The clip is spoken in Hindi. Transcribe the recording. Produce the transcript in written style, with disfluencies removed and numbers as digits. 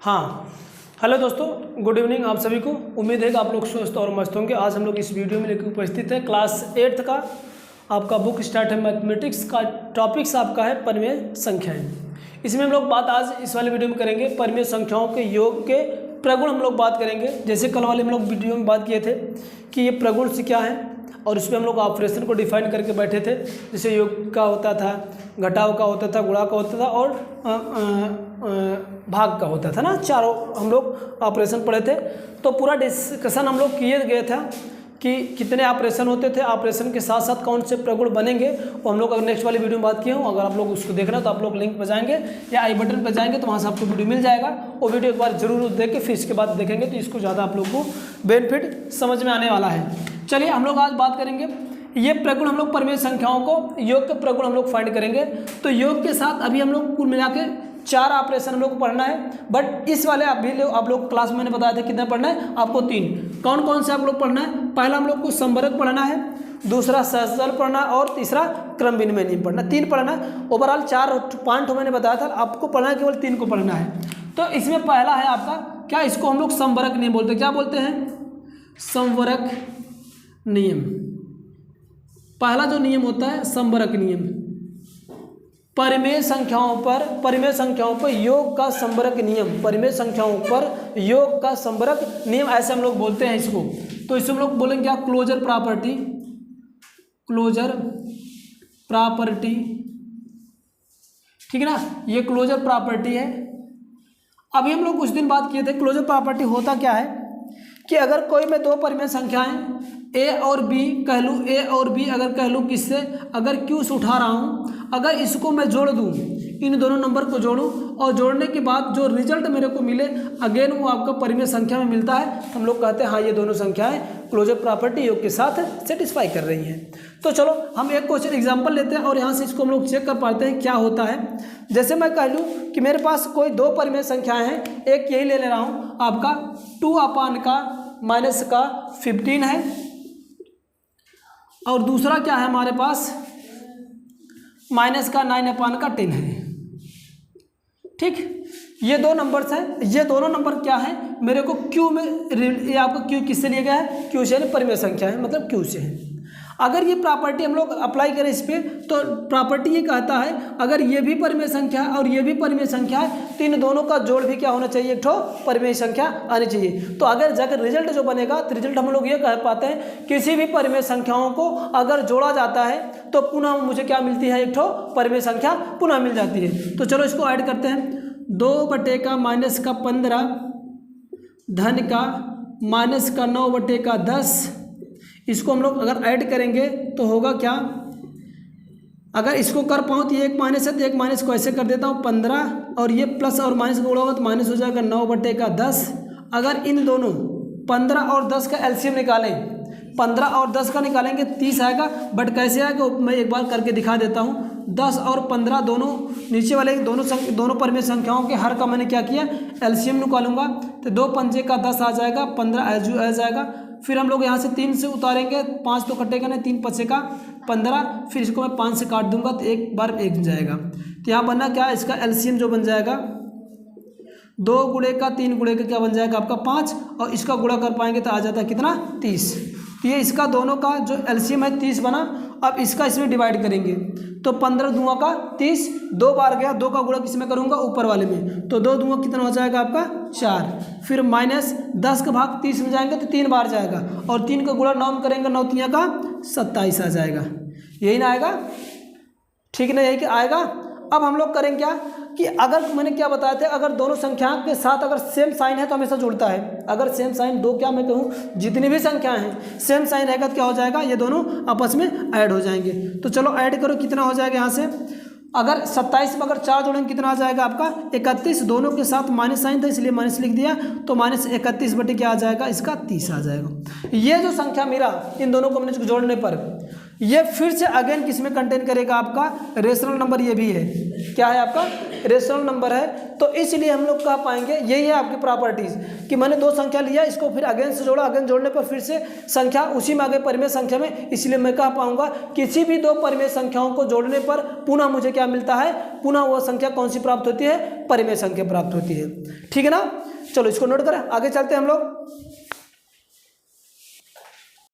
हाँ, हेलो दोस्तों, गुड इवनिंग आप सभी को। उम्मीद है कि आप लोग स्वस्थ और मस्त होंगे। आज हम लोग इस वीडियो में लेकर उपस्थित हैं क्लास 8th का आपका बुक स्टार्ट है मैथमेटिक्स का। टॉपिक्स आपका है परिमेय संख्याएं। इसमें हम लोग बात आज इस वाले वीडियो में करेंगे परिमेय संख्याओं के योग के प्रगुण हम लोग बात करेंगे। जैसे कल वाले हम लोग वीडियो में बात किए थे कि ये प्रगुण से क्या है, और उसमें हम लोग ऑपरेशन को डिफाइन करके बैठे थे। जैसे योग का होता था, घटाव का होता था, गुणा का होता था और भाग का होता था ना। चारों हम लोग ऑपरेशन पढ़े थे। तो पूरा डिस्कशन हम लोग किए गए था कि कितने ऑपरेशन होते थे, ऑपरेशन के साथ साथ कौन से प्रगुण बनेंगे, वो हम लोग अगर नेक्स्ट वाली वीडियो में बात किए हो। अगर आप लोग उसको देख रहे हो तो आप लोग लिंक पर जाएंगे या आई बटन पर जाएंगे तो वहाँ से आपको वीडियो मिल जाएगा। वो वीडियो एक बार जरूर देख के फिर इसके बाद देखेंगे तो इसको ज़्यादा आप लोग को बेनिफिट समझ में आने वाला है। चलिए हम लोग आज बात करेंगे ये प्रगुण, हम लोग परिमेय संख्याओं को योग के प्रगुण हम लोग फाइंड करेंगे। तो योग के साथ अभी हम लोग कुल मिला के 4 ऑपरेशन हम लोग को पढ़ना है। बट इस वाले आप लोग क्लास में मैंने बताया था कितना पढ़ना है आपको, 3। कौन कौन से आप लोग पढ़ना है? पहला हम लोग को संवर्ग पढ़ना है, दूसरा सहस्त्र पढ़ना और तीसरा क्रम विनिमय नियम पढ़ना। 3 पढ़ना है। ओवरऑल 4 पॉइंट मैंने बताया था, आपको पढ़ना है केवल 3 को पढ़ना है। तो इसमें पहला है आपका क्या, इसको हम लोग संवर्ग नियम बोलते हैं। क्या बोलते हैं? संवर्ग नियम। पहला जो नियम होता है संवर्ग नियम, परिमेय संख्याओं पर योग का संवर्ग नियम, परिमेय संख्याओं पर योग का संवर्ग नियम ऐसे हम लोग बोलते हैं इसको। तो इसमें हम लोग बोलेंगे क्या, क्लोजर प्रॉपर्टी, ठीक है ना। ये क्लोजर प्रॉपर्टी है। अभी हम लोग कुछ दिन बाद किए थे। क्लोजर प्रॉपर्टी होता क्या है कि अगर कोई मैं 2 परिमेय संख्याएं ए और बी कह लूँ, ए और बी अगर कह लूँ किससे, अगर क्यू से उठा रहा हूँ, अगर इसको मैं जोड़ दूँ, इन दोनों नंबर को जोड़ूँ और जोड़ने के बाद जो रिजल्ट मेरे को मिले अगेन वो आपका परिमेय संख्या में मिलता है, तो हम लोग कहते हैं हाँ ये दोनों संख्याएं क्लोजर प्रॉपर्टी योग के साथ सेटिस्फाई कर रही हैं। तो चलो हम एक क्वेश्चन एग्जाम्पल लेते हैं और यहाँ से इसको हम लोग चेक कर पाते हैं क्या होता है। जैसे मैं कह लूँ कि मेरे पास कोई 2 परिमेय संख्याएँ हैं, एक यही ले रहा हूँ आपका 2/-15 है और दूसरा क्या है हमारे पास -9/10 है। ठीक, ये 2 नंबर्स हैं। ये दोनों नंबर क्या है मेरे को क्यू में, ये आपको क्यू किससे लिया गया है? क्यू से, परिमेय संख्या है मतलब क्यू से है। अगर ये प्रॉपर्टी हम लोग अप्लाई करें इस पर तो प्रॉपर्टी ये कहता है अगर ये भी परिमेय संख्या है और ये भी परिमेय संख्या है तो इन दोनों का जोड़ भी क्या होना चाहिए, एक ठो परिमेय संख्या आनी चाहिए। तो अगर जाकर रिजल्ट जो बनेगा तो रिजल्ट हम लोग ये कह पाते हैं किसी भी परिमेय संख्याओं को अगर जोड़ा जाता है तो पुनः मुझे क्या मिलती है, एक ठो परिमेय संख्या पुनः मिल जाती है। तो चलो इसको ऐड करते हैं। 2/-15 धन का -9/10, इसको हम लोग अगर ऐड करेंगे तो होगा क्या, अगर इसको कर पाऊँ तो ये एक माइनस है तो एक माइनस को ऐसे कर देता हूँ 15 और ये प्लस और माइनस का गुणा होगा तो माइनस हो जाएगा 9/10। अगर इन दोनों 15 और 10 का एलसीएम निकालें, 15 और 10 का निकालेंगे 30 आएगा। बट कैसे आएगा मैं एक बार करके दिखा देता हूँ। 10 और 15 दोनों नीचे वाले दोनों परिमेय संख्याओं के हर का मैंने क्या किया, एलसीएम निकालूंगा तो 2 पंजे का 10 आ जाएगा, 15 एज जाएगा। फिर हम लोग यहाँ से 3 से उतारेंगे, 5 तो कटेगा नहीं, 3 5 का 15, फिर इसको मैं 5 से काट दूंगा तो एक बार 1 जाएगा। तो यहाँ बनना क्या, इसका एलसीएम जो बन जाएगा 2 गुणे का 3 गुणे का क्या बन जाएगा आपका 5, और इसका गुणा कर पाएंगे तो आ जाता है कितना, 30। तो ये इसका दोनों का जो एलसीएम है 30 बना। अब इसका इसमें डिवाइड करेंगे तो 15 दूँगा का 30, 2 बार गया, 2 का गुणा किसमें करूँगा, ऊपर वाले में, तो 2 दूँगा कितना हो जाएगा आपका 4। फिर -10 का भाग 30 में जाएंगे तो 3 बार जाएगा और 3 का गुणा 9 में करेंगे, 9 3 का 27 आ जाएगा। यही ना आएगा, ठीक ना, यही कि आएगा। अब हम लोग करेंगे क्या कि अगर मैंने क्या बताया था, अगर दोनों संख्या के साथ अगर सेम साइन है तो हमेशा जुड़ता है। अगर सेम साइन दो, क्या मैं कहूँ, जितनी भी संख्याएं हैं सेम साइन रहेगा तो क्या हो जाएगा, ये दोनों आपस में ऐड हो जाएंगे। तो चलो ऐड करो, कितना हो जाएगा यहाँ से, अगर 27 में अगर 4 जोड़ेंगे कितना आ जाएगा आपका 31। दोनों के साथ माइनस साइन था इसलिए माइनस लिख दिया, तो -31 बटे क्या आ जाएगा, इसका 30 आ जाएगा। ये जो संख्या मिला इन दोनों को मैंने जोड़ने पर ये फिर से अगेन किस में कंटेन करेगा, आपका रेशनल नंबर। ये भी है क्या है आपका रेशनल नंबर है, तो इसलिए हम लोग कह पाएंगे यही है आपकी प्रॉपर्टीज़ कि मैंने दो संख्या लिया, इसको फिर अगेन से जोड़ा, अगेन जोड़ने पर फिर से संख्या उसी में आगे परिमेय संख्या में, इसलिए मैं कह पाऊंगा किसी भी दो परिमेय संख्याओं को जोड़ने पर पुनः मुझे क्या मिलता है, पुनः वह संख्या कौन सी प्राप्त होती है, परिमेय संख्या प्राप्त होती है। ठीक है ना, चलो इसको नोट करें, आगे चलते हैं हम लोग।